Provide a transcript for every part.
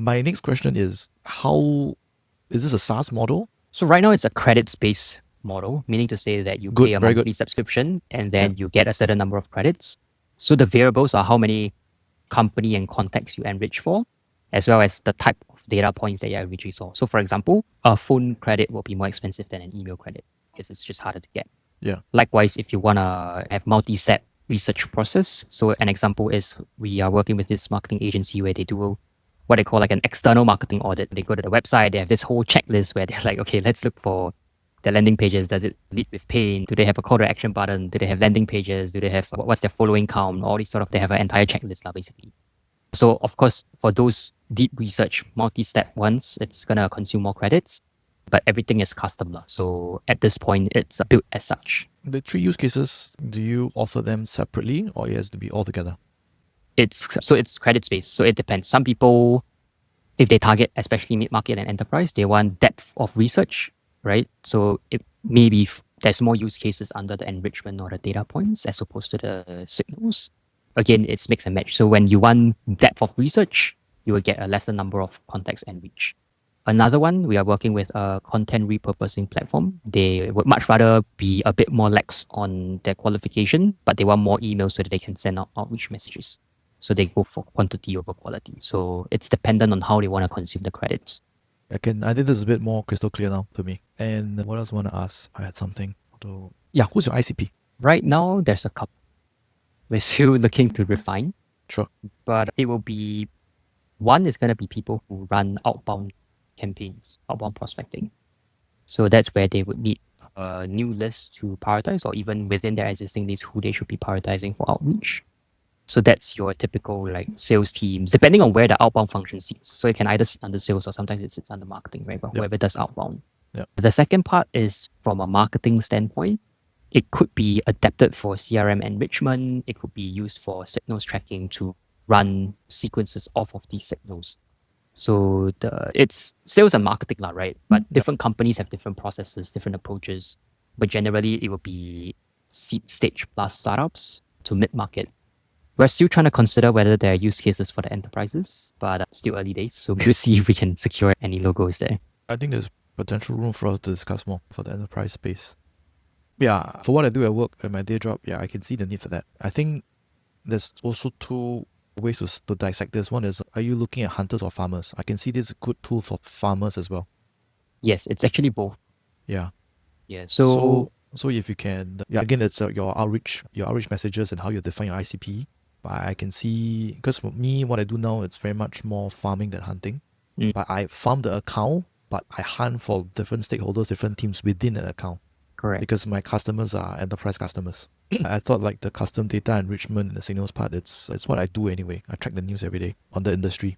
My next question is, how is this a SaaS model? So right now it's a credits-based model, meaning to say that you Good, pay a very good. monthly subscription and then you get a certain number of credits. So the variables are how many company and contacts you enrich for, as well as the type of data points that you're enriching for. So for example, a phone credit will be more expensive than an email credit because it's just harder to get. Yeah. Likewise, if you want to have multi-step research process, so an example is we are working with this marketing agency where they do what they call like an external marketing audit. They go to the website, they have this whole checklist where they're like, okay, let's look for their landing pages. Does it lead with pain? Do they have a call to action button? Do they have landing pages? Do they have what's their following count? All these sort of, they have an entire checklist basically. So of course, for those deep research, multi-step ones, it's gonna consume more credits, but everything is custom. So at this point, it's built as such. The 3 use cases, do you offer them separately or it has to be all together? It's credits based. So it depends. Some people, if they target especially mid-market and enterprise, they want depth of research, right? So it maybe there's more use cases under the enrichment or the data points as opposed to the signals. Again, it's mix and match. So when you want depth of research, you will get a lesser number of contacts and reach. Another one, we are working with a content repurposing platform. They would much rather be a bit more lax on their qualification, but they want more emails so that they can send out outreach messages. So they go for quantity over quality. So it's dependent on how they want to consume the credits. I think this is a bit more crystal clear now to me. And what else I want to ask? I had something. Yeah, who's your ICP? Right now, there's a couple. We're still looking to refine. Sure. But it will be, one is going to be people who run outbound campaigns, outbound prospecting. So that's where they would need a new list to prioritize, or even within their existing list, who they should be prioritizing for outreach. So that's your typical like sales teams, depending on where the outbound function sits. So it can either sit under sales or sometimes it sits under marketing, right? But whoever does outbound. Yep. The second part is from a marketing standpoint. It could be adapted for CRM enrichment. It could be used for signals tracking to run sequences off of these signals. So it's sales and marketing, right? But different companies have different processes, different approaches. But generally, it will be seed stage plus startups to mid-market. We're still trying to consider whether there are use cases for the enterprises, but still early days. So we'll see if we can secure any logos there. I think there's potential room for us to discuss more for the enterprise space. Yeah, for what I do at work, at my day job, I can see the need for that. I think there's also 2 ways to dissect this. One is, are you looking at hunters or farmers? I can see this is a good tool for farmers as well. Yes, it's actually both. Yeah. Yeah. So if you can, again, it's your outreach messages and how you define your ICP. But I can see, because for me, what I do now, it's very much more farming than hunting. But I farm the account, but I hunt for different stakeholders, different teams within that account. Correct. Because my customers are enterprise customers. I thought like the custom data enrichment and the signals part, it's what I do anyway. I track the news every day on the industry.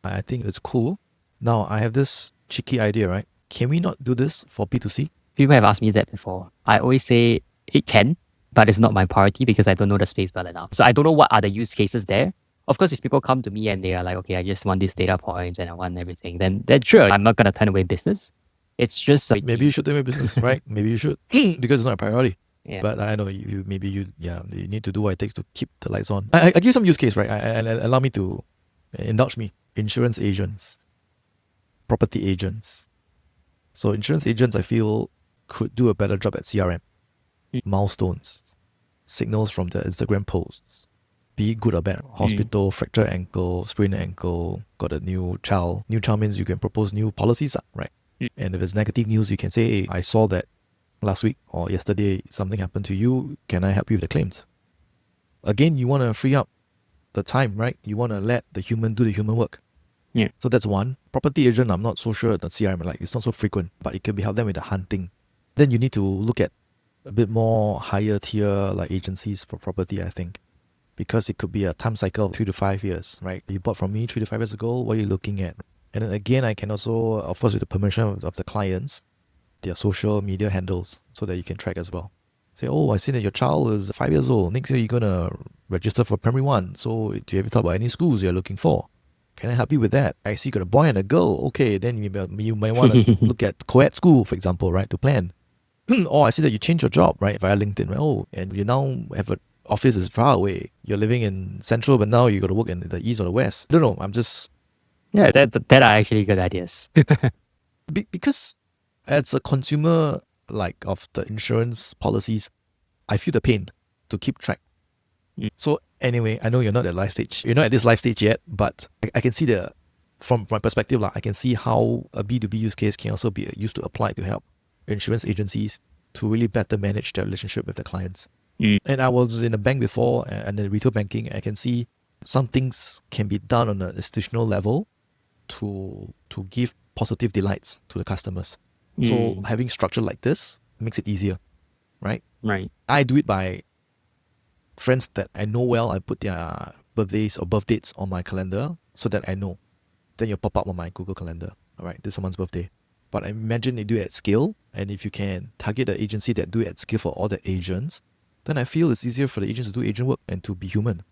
I think it's cool. Now, I have this cheeky idea, right? Can we not do this for B2C? People have asked me that before. I always say it can, but it's not my priority because I don't know the space well enough. So I don't know what are the use cases there. Of course, if people come to me and they are like, okay, I just want these data points and I want everything, then sure, I'm not going to turn away business. It's just maybe you should turn away business, right? Maybe you should because it's not a priority. Yeah. But I know you need to do what it takes to keep the lights on. I give some use case, right? Allow me to indulge me. Insurance agents, property agents. So insurance agents, I feel, could do a better job at CRM. Milestones, signals from the Instagram posts, be it good or bad. Hospital, fractured ankle, sprained ankle, got a new child. New child means you can propose new policies, right? And if it's negative news, you can say, hey, I saw that last week or yesterday something happened to you. Can I help you with the claims? Again, you want to free up the time, right? You want to let the human do the human work. Yeah. So that's one. Property agent, I'm not so sure the CRM, like it's not so frequent, but it can be help them with the hunting. Then you need to look at a bit more higher tier like agencies for property, I think. Because it could be a time cycle of 3 to 5 years, right? You bought from me 3 to 5 years ago, what are you looking at? And then again, I can also, of course, with the permission of the clients, their social media handles so that you can track as well. Say, oh, I see that your child is 5 years old. Next year, you're going to register for primary 1. So do you ever thought about any schools you're looking for? Can I help you with that? I see you got a boy and a girl. Okay, then you might want to look at co-ed school, for example, right, to plan. Or I see that you changed your job, right, via LinkedIn. Right? Oh, and you now have an office is far away. You're living in Central, but now you got to work in the East or the West. I don't know. I'm just Yeah, that are actually good ideas. Because as a consumer, like of the insurance policies, I feel the pain to keep track. So anyway, I know you're not at life stage. You're not at this life stage yet, but I can see from my perspective, I can see how a B2B use case can also be used to apply to help insurance agencies to really better manage their relationship with their clients. And I was in a bank before and in retail banking. I can see some things can be done on an institutional level to give positive delights to the customers. So having structure like this makes it easier, right? Right. I do it by friends that I know well. I put their birthdays or birth dates on my calendar so that I know. Then you'll pop up on my Google Calendar. All right, this is someone's birthday. But I imagine you do it at scale, and if you can target an agency that do it at scale for all the agents, then I feel it's easier for the agents to do agent work and to be human.